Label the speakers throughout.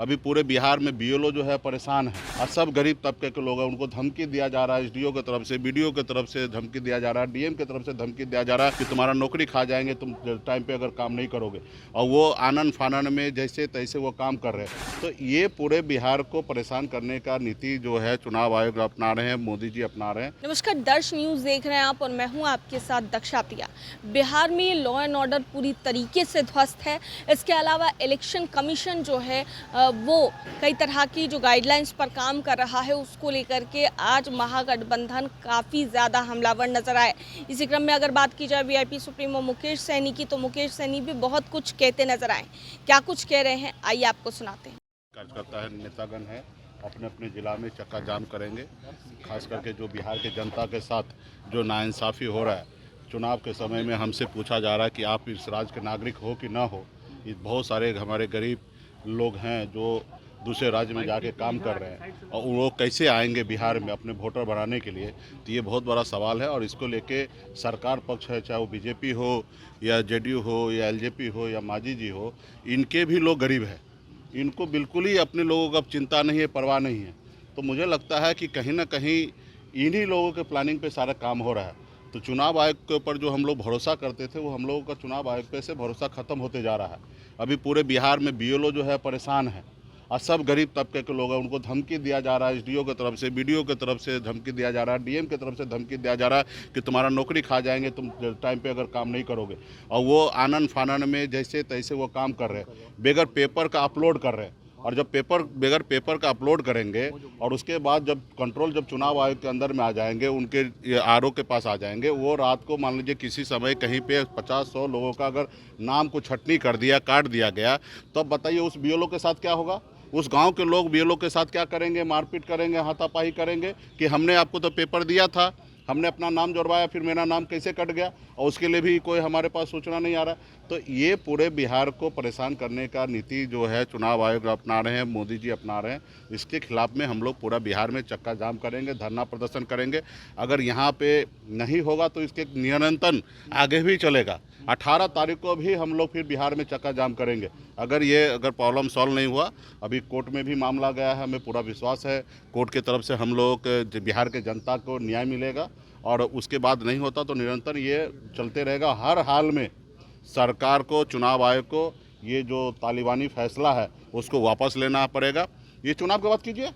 Speaker 1: अभी पूरे बिहार में बीएलओ जो है परेशान है और सब गरीब तबके के लोग हैं। उनको धमकी दिया जा रहा है, एसडीओ की तरफ से, बीडीओ की तरफ से धमकी दिया जा रहा है, डीएम की तरफ से धमकी दिया जा रहा है कि तुम्हारा नौकरी खा जाएंगे तुम टाइम पे अगर काम नहीं करोगे। और वो आनन फानन में जैसे तैसे वो काम कर रहे हैं। तो ये पूरे बिहार को परेशान करने का नीति जो है चुनाव आयोग अपना रहे हैं, मोदी जी अपना रहे हैं।
Speaker 2: नमस्कार, दर्श न्यूज़ देख रहे हैं आप और मैं हूं आपके साथ दक्षातिया। बिहार में लॉ एंड ऑर्डर पूरी तरीके से ध्वस्त है। इसके अलावा इलेक्शन कमीशन जो है वो कई तरह की जो गाइडलाइंस पर काम कर रहा है, उसको लेकर के आज महागठबंधन काफ़ी ज़्यादा हमलावर नजर आए। इसी क्रम में अगर बात की जाए वीआईपी सुप्रीमो मुकेश सहनी की, तो मुकेश सहनी भी बहुत कुछ कहते नजर आए। क्या कुछ कह रहे हैं, आइए आपको सुनाते हैं।
Speaker 1: कार्यकर्ता है, नेतागण है, अपने अपने ज़िला में चक्का जाम करेंगे। खास करके जो बिहार के जनता के साथ जो नाइंसाफ़ी हो रहा है, चुनाव के समय में हमसे पूछा जा रहा है कि आप इस राज्य के नागरिक हो कि ना हो। ये बहुत सारे हमारे गरीब लोग हैं जो दूसरे राज्य में जाके काम कर रहे हैं और वो कैसे आएंगे बिहार में अपने वोटर बनाने के लिए। तो ये बहुत बड़ा सवाल है और इसको लेके सरकार पक्ष है, चाहे वो बीजेपी हो या जेडीयू हो या एलजेपी हो या मांझी जी हो, इनके भी लोग गरीब हैं। इनको बिल्कुल ही अपने लोगों का चिंता नहीं है, परवाह नहीं है। तो मुझे लगता है कि कहीं ना कहीं इन्हीं लोगों के प्लानिंग पे सारा काम हो रहा है। तो चुनाव आयोग के ऊपर जो हम लोग भरोसा करते थे, वो हम लोगों का चुनाव आयोग पे से भरोसा ख़त्म होते जा रहा है। अभी पूरे बिहार में बीएलओ जो है परेशान है और सब गरीब तबके के लोग हैं। उनको धमकी दिया जा रहा है, एसडीओ की तरफ से, बीडीओ की तरफ से धमकी दिया जा रहा है, डीएम की तरफ से धमकी दिया जा रहा है कि तुम्हारा नौकरी खा जाएंगे तुम टाइम पे अगर काम नहीं करोगे। और वो आनन फानन में जैसे तैसे वो काम कर रहे हैं, बगैर पेपर का अपलोड कर रहे हैं। और जब बगैर पेपर का अपलोड करेंगे और उसके बाद जब कंट्रोल जब चुनाव आयोग के अंदर में आ जाएंगे, उनके आरओ के पास आ जाएंगे, वो रात को मान लीजिए किसी समय कहीं पे 50-100 लोगों का अगर नाम को छटनी कर दिया, काट दिया गया, तो अब बताइए उस बीएलओ के साथ क्या होगा। उस गांव के लोग बीएलओ के साथ क्या करेंगे, मारपीट करेंगे, हाथापाई करेंगे कि हमने आपको तो पेपर दिया था, हमने अपना नाम जुड़वाया, फिर मेरा नाम कैसे कट गया और उसके लिए भी कोई हमारे पास सूचना नहीं आ रहा। तो ये पूरे बिहार को परेशान करने का नीति जो है चुनाव आयोग अपना रहे हैं, मोदी जी अपना रहे हैं। इसके खिलाफ में हम लोग पूरा बिहार में चक्का जाम करेंगे, धरना प्रदर्शन करेंगे। अगर यहाँ पे नहीं होगा तो इसके निरंतर आगे भी चलेगा। 18 तारीख को भी हम लोग फिर बिहार में चक्का जाम करेंगे। अगर प्रॉब्लम सॉल्व नहीं हुआ, अभी कोर्ट में भी मामला गया है, हमें पूरा विश्वास है कोर्ट की तरफ से हम लोग बिहार के जनता को न्याय मिलेगा। और उसके बाद नहीं होता तो निरंतर ये चलते रहेगा। हर हाल में सरकार को, चुनाव आयोग को ये जो तालिबानी फैसला है उसको वापस लेना पड़ेगा। ये चुनाव की बात कीजिए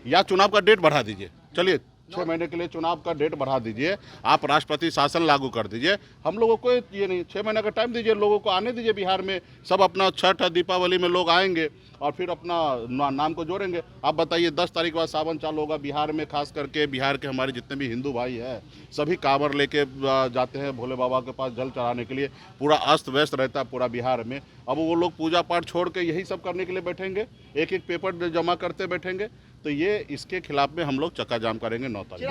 Speaker 1: या चुनाव का डेट बढ़ा दीजिए। चलिए 6 महीने के लिए चुनाव का डेट बढ़ा दीजिए, आप राष्ट्रपति शासन लागू कर दीजिए। हम लोगों को ये नहीं, 6 महीने का टाइम दीजिए, लोगों को आने दीजिए बिहार में। सब अपना छठ दीपावली में लोग आएंगे और फिर अपना नाम को जोड़ेंगे। आप बताइए 10 तारीख के बाद सावन चालू होगा बिहार में। खास करके बिहार के हमारे जितने भी हिंदू भाई हैं, सभी कांवर लेके जाते हैं भोले बाबा के पास जल चढ़ाने के लिए। पूरा अस्त व्यस्त रहता है पूरा बिहार में। अब वो लोग पूजा पाठ छोड़ के यही सब करने के लिए बैठेंगे, एक एक पेपर जमा करते बैठेंगे। तो ये इसके खिलाफ में हम लोग चक्का जाम करेंगे 9 तारीख।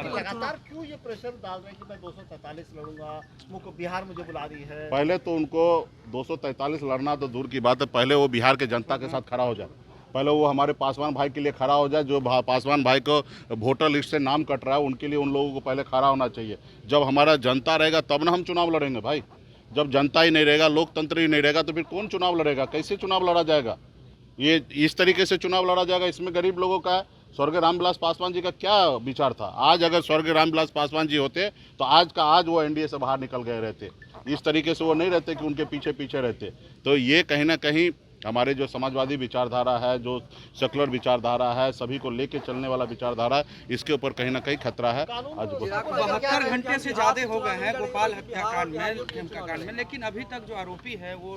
Speaker 3: लगातार क्यों ये प्रेशर डाल रहे हैं कि मैं 243 लड़ूंगा, मुझको बिहार मुझे बुला रही है।
Speaker 1: पहले तो उनको 243 लड़ना तो दूर की बात है, पहले वो बिहार के जनता के साथ खड़ा हो जाए। पहले वो हमारे पासवान भाई के लिए खड़ा हो जाए। जो पासवान भाई को वोटर लिस्ट से नाम कट रहा है, उनके लिए उन लोगों को पहले खड़ा होना चाहिए। जब हमारा जनता रहेगा तब ना हम चुनाव लड़ेंगे भाई। जब जनता ही नहीं रहेगा, लोकतंत्र ही नहीं रहेगा, तो फिर कौन चुनाव लड़ेगा? कैसे चुनाव लड़ा जाएगा? ये इस तरीके से चुनाव लड़ा जाएगा, इसमें गरीब लोगों का है। स्वर्गीय रामविलास पासवान जी का क्या विचार था? आज अगर स्वर्गीय रामविलास पासवान जी होते तो आज का आज वो एनडीए से बाहर निकल गए रहते। इस तरीके से वो नहीं रहते कि उनके पीछे पीछे रहते। तो ये कहीं ना कहीं हमारे जो समाजवादी विचारधारा है, जो सेकुलर विचारधारा है, सभी को लेके चलने वाला विचारधारा है, इसके ऊपर कहीं ना कहीं खतरा है। आज
Speaker 4: 72 घंटे से ज्यादा हो गए हैं गोपाल हत्याकांड में, लेकिन अभी तक जो आरोपी है वो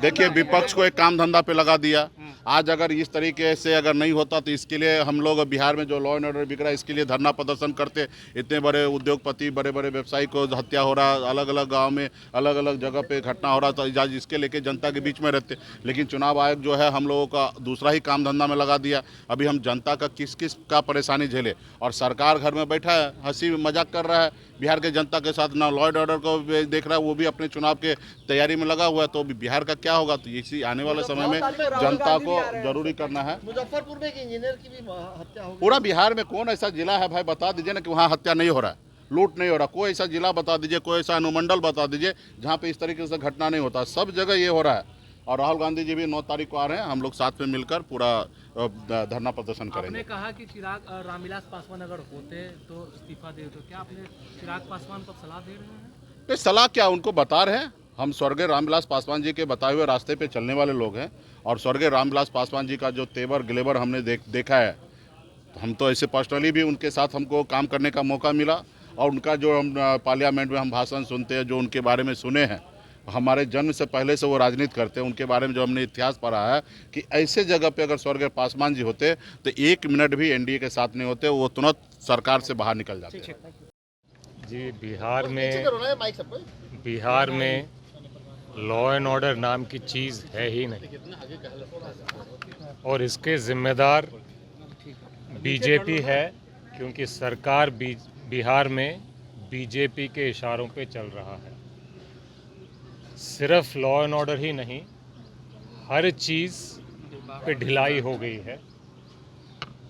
Speaker 1: देखिए, विपक्ष को एक काम धंधा पे लगा दिया। आज अगर इस तरीके से अगर नहीं होता तो इसके लिए हम लोग बिहार में जो लॉ एंड ऑर्डर बिक रहा है, इसके लिए धरना प्रदर्शन करते। इतने बड़े उद्योगपति, बड़े बड़े व्यवसायी को हत्या हो रहा, अलग अलग गाँव में अलग अलग जगह पे घटना हो रहा था, आज इसके लेके जनता के बीच में रहते। लेकिन चुनाव आयोग जो है हम लोगों का दूसरा ही काम धंधा में लगा दिया। अभी हम जनता का किस किस का परेशानी झेले, और सरकार घर में बैठा है, हंसी मजाक कर रहा है बिहार के जनता के साथ, ना लॉ एंड ऑर्डर को देख रहा है, वो भी अपने चुनाव के तैयारी में लगा हुआ है। तो बिहार का क्या होगा? तो इसी आने वाले समय में जनता को जरूरी करना है।
Speaker 3: मुजफ्फरपुर में एक इंजीनियर की भी हत्या हो गई।
Speaker 1: पूरा बिहार में कौन ऐसा जिला है भाई, बता दीजिए ना कि वहाँ हत्या नहीं हो रहा है, लूट नहीं हो रहा। कोई ऐसा जिला बता दीजिए, कोई ऐसा अनुमंडल बता दीजिए जहाँ पे इस तरीके से घटना नहीं होता। सब जगह ये हो रहा है। और राहुल गांधी जी भी 9 तारीख को आ रहे हैं। हम लोग साथ में मिलकर पूरा धरना प्रदर्शन
Speaker 5: आपने
Speaker 1: करेंगे।
Speaker 5: कहा कि चिराग रामविलास पासवान अगर होते तो इस्तीफा दे, तो क्या आपने चिराग पासवान को सलाह दे रहे हैं?
Speaker 1: ये सलाह क्या, उनको बता रहे हैं। हम स्वर्गीय रामविलास पासवान जी के बताए हुए रास्ते पे चलने वाले लोग हैं और स्वर्गीय रामविलास पासवान जी का जो तेवर गिलेवर हमने देखा है, तो हम तो ऐसे पर्सनली भी उनके साथ हमको काम करने का मौका मिला और उनका जो हम पार्लियामेंट में हम भाषण सुनते हैं, जो उनके बारे में सुने हैं, हमारे जन्म से पहले से वो राजनीति करते हैं। उनके बारे में जो हमने इतिहास पढ़ा है कि ऐसे जगह पे अगर स्वर्गीय पासवान जी होते तो 1 मिनट भी एनडीए के साथ नहीं होते, वो तुरंत सरकार से बाहर निकल जाते हैं।
Speaker 6: जी, बिहार में लॉ एंड ऑर्डर नाम की चीज़ है ही नहीं और इसके जिम्मेदार बीजेपी है, क्योंकि सरकार बिहार में बीजेपी के इशारों पे चल रहा है। सिर्फ लॉ एंड ऑर्डर ही नहीं, हर चीज़ पे ढिलाई हो गई है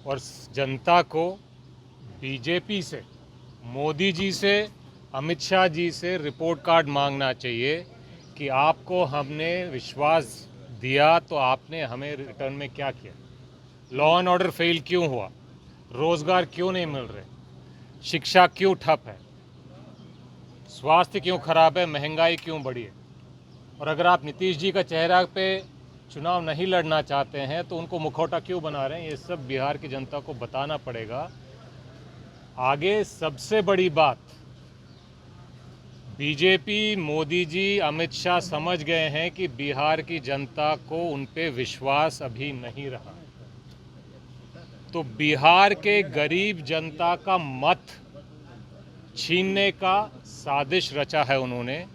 Speaker 6: और जनता को बीजेपी से, मोदी जी से, अमित शाह जी से रिपोर्ट कार्ड मांगना चाहिए कि आपको हमने विश्वास दिया तो आपने हमें रिटर्न में क्या किया। लॉ एंड ऑर्डर फेल क्यों हुआ, रोज़गार क्यों नहीं मिल रहे, शिक्षा क्यों ठप है, स्वास्थ्य क्यों खराब है, महंगाई क्यों बढ़ी है। और अगर आप नीतीश जी का चेहरा पे चुनाव नहीं लड़ना चाहते हैं तो उनको मुखौटा क्यों बना रहे हैं, ये सब बिहार की जनता को बताना पड़ेगा। आगे सबसे बड़ी बात, बीजेपी, मोदी जी, अमित शाह समझ गए हैं कि बिहार की जनता को उन पे विश्वास अभी नहीं रहा, तो बिहार के गरीब जनता का मत छीनने का साजिश रचा है उन्होंने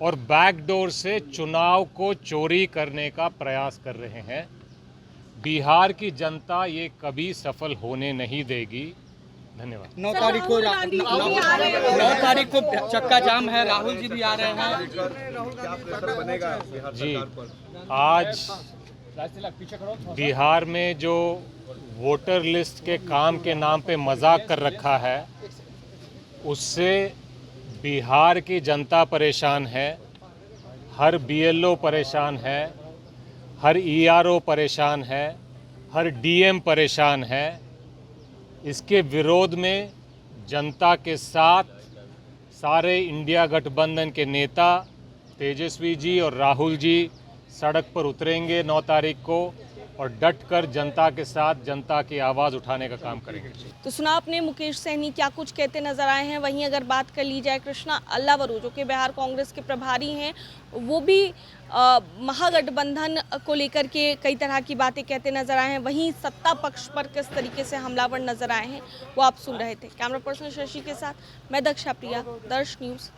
Speaker 6: और बैकडोर से चुनाव को चोरी करने का प्रयास कर रहे हैं। बिहार की जनता ये कभी सफल होने नहीं देगी। धन्यवाद।
Speaker 4: 9 तारीख को चक्का जाम है, राहुल जी भी आ रहे हैं।
Speaker 6: जी, आज बिहार में जो वोटर लिस्ट के काम के नाम पे मजाक कर रखा है, उससे बिहार की जनता परेशान है, हर बीएलओ परेशान है, हर ईआरओ परेशान है, हर डीएम परेशान है। इसके विरोध में जनता के साथ सारे इंडिया गठबंधन के नेता तेजस्वी जी और राहुल जी सड़क पर उतरेंगे 9 तारीख को और डटकर जनता के साथ जनता की आवाज़ उठाने का काम करेंगे।
Speaker 2: तो सुना आपने मुकेश सहनी क्या कुछ कहते नजर आए हैं। वहीं अगर बात कर ली जाए कृष्णा अल्लावरू, जो कि बिहार कांग्रेस के प्रभारी हैं, वो भी महागठबंधन को लेकर के कई तरह की बातें कहते नजर आए हैं। वहीं सत्ता पक्ष पर किस तरीके से हमलावर नजर आए हैं वो आप सुन रहे थे। कैमरा पर्सन शशि के साथ मैं दक्षा प्रिया, दर्श न्यूज़।